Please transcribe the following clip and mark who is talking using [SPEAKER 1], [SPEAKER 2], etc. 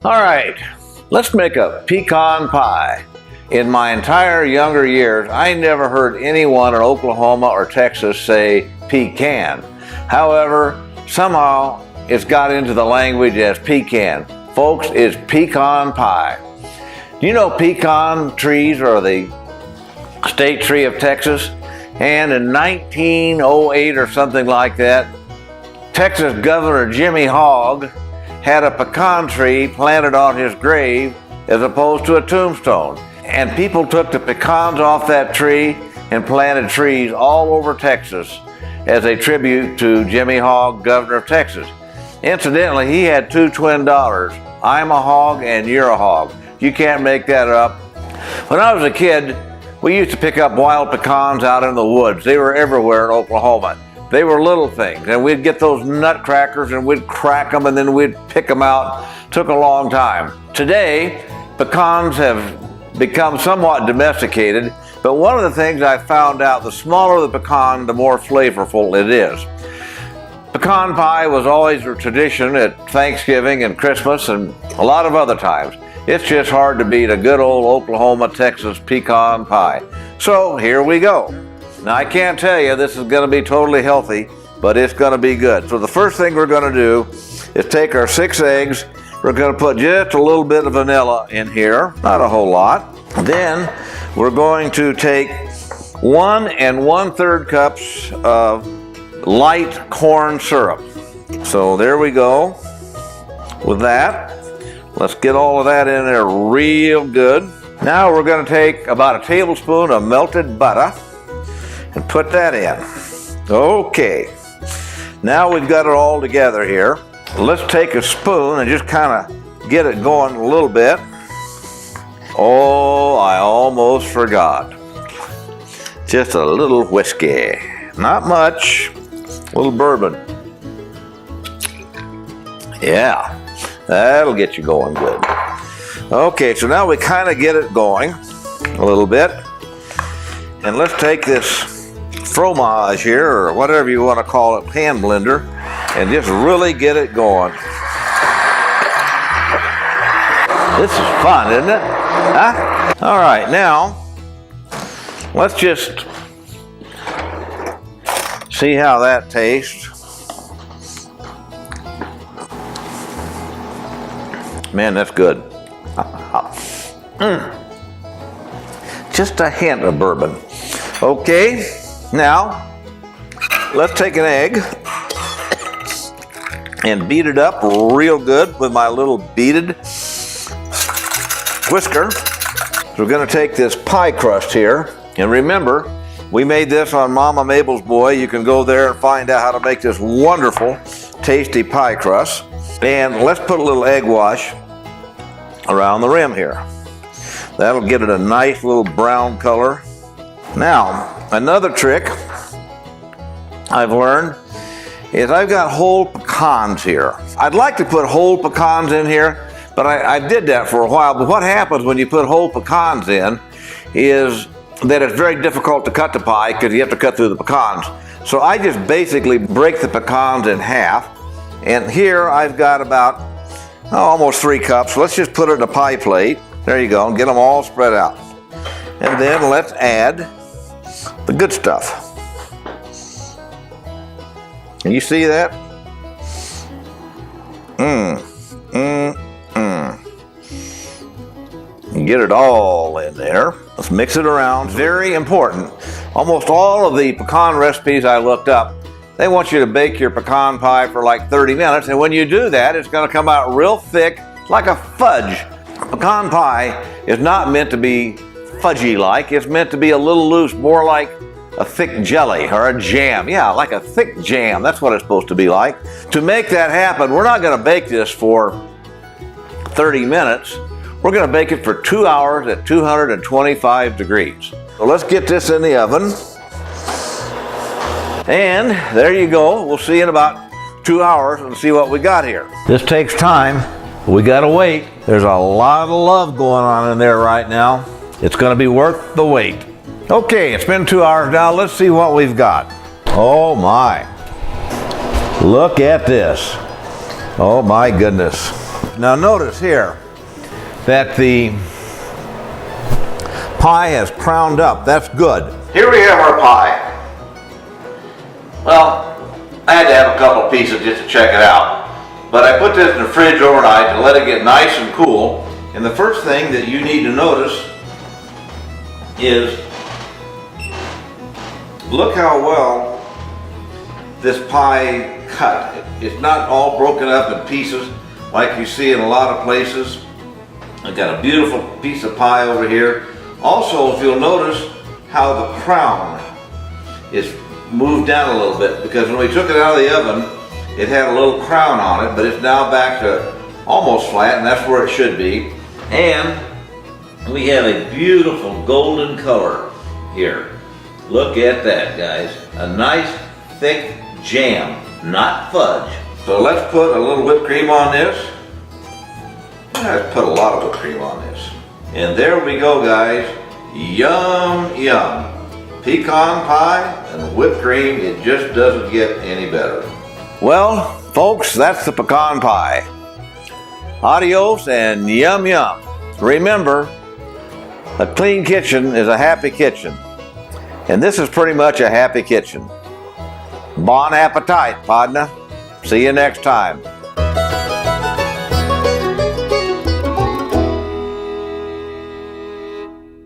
[SPEAKER 1] All right, let's make a pecan pie. In my entire younger years, I never heard anyone in Oklahoma or Texas say pecan. However, somehow it's got into the language as pecan. Folks, it's pecan pie. Do you know pecan trees are the state tree of Texas? And in 1908 or something like that, Texas Governor Jimmy Hogg had a pecan tree planted on his grave as opposed to a tombstone. And people took the pecans off that tree and planted trees all over Texas as a tribute to Jimmy Hogg, governor of Texas. Incidentally, he had two twin daughters. I'm a hog and you're a hog. You can't make that up. When I was a kid, we used to pick up wild pecans out in the woods. They were everywhere in Oklahoma. They were little things, and we'd get those nutcrackers and we'd crack them and then we'd pick them out. Took a long time. Today, pecans have become somewhat domesticated, but one of the things I found out, the smaller the pecan, the more flavorful it is. Pecan pie was always a tradition at Thanksgiving and Christmas and a lot of other times. It's just hard to beat a good old Oklahoma, Texas pecan pie. So here we go. Now I can't tell you this is going to be totally healthy, but it's going to be good. So the first thing we're going to do is take our 6 eggs. We're going to put just a little bit of vanilla in here, not a whole lot. Then we're going to take 1 1/3 cups of light corn syrup. So there we go with that. Let's get all of that in there real good. Now we're going to take about a tablespoon of melted butter and put that in. Okay, now we've got it all together here. Let's take a spoon and just kind of get it going a little bit. Oh, I almost forgot. Just a little whiskey. Not much. A little bourbon. Yeah, that'll get you going good. Okay, so now we kind of get it going a little bit. And let's take this fromage here, or whatever you want to call it, hand blender, and just really get it going. This is fun, isn't it? Huh? All right, now let's just see how that tastes. Man, that's good. Just a hint of bourbon. Okay, now let's take an egg and beat it up real good with my little beaded whisker. So we're going to take this pie crust here, and remember, we made this on Mama Mable's Boy. You can go there and find out how to make this wonderful, tasty pie crust. And let's put a little egg wash around the rim here. That'll give it a nice little brown color. Now, another trick I've learned is I've got whole pecans here. I'd like to put whole pecans in here, but I did that for a while. But what happens when you put whole pecans in is that it's very difficult to cut the pie because you have to cut through the pecans. So I just basically break the pecans in half. And here I've got about almost 3 cups. Let's just put it in a pie plate. There you go, and get them all spread out. And then let's add the good stuff. Can you see that? And get it all in there. Let's mix it around. Very important. Almost all of the pecan recipes I looked up, they want you to bake your pecan pie for like 30 minutes, and when you do that, it's going to come out real thick, like a fudge. Pecan pie is not meant to be fudgy-like. It's meant to be a little loose, more like a thick jelly or a jam. Yeah, like a thick jam. That's what it's supposed to be like. To make that happen, we're not going to bake this for 30 minutes. We're going to bake it for 2 hours at 225 degrees. So let's get this in the oven. And there you go. We'll see in about 2 hours and see what we got here. This takes time. We got to wait. There's a lot of love going on in there right now. It's going to be worth the wait. Okay, it's been 2 hours now. Let's see what we've got. Oh my. Look at this. Oh my goodness. Now notice here that the pie has crowned up. That's good. Here we have our pie. Well, I had to have a couple pieces just to check it out. But I put this in the fridge overnight to let it get nice and cool. And the first thing that you need to notice is, look how well this pie cut. It's not all broken up in pieces like you see in a lot of places. I've got a beautiful piece of pie over here. Also, if you'll notice how the crown is moved down a little bit, because when we took it out of the oven, it had a little crown on it, but it's now back to almost flat, and that's where it should be. And we have a beautiful golden color here. Look at that, guys. A nice thick jam, not fudge. So let's put a little whipped cream on this. Let's put a lot of whipped cream on this. And there we go, guys. Yum, yum. Pecan pie and whipped cream, it just doesn't get any better. Well, folks, that's the pecan pie. Adios and yum, yum. Remember, a clean kitchen is a happy kitchen. And this is pretty much a happy kitchen. Bon appetit, partner. See you next time.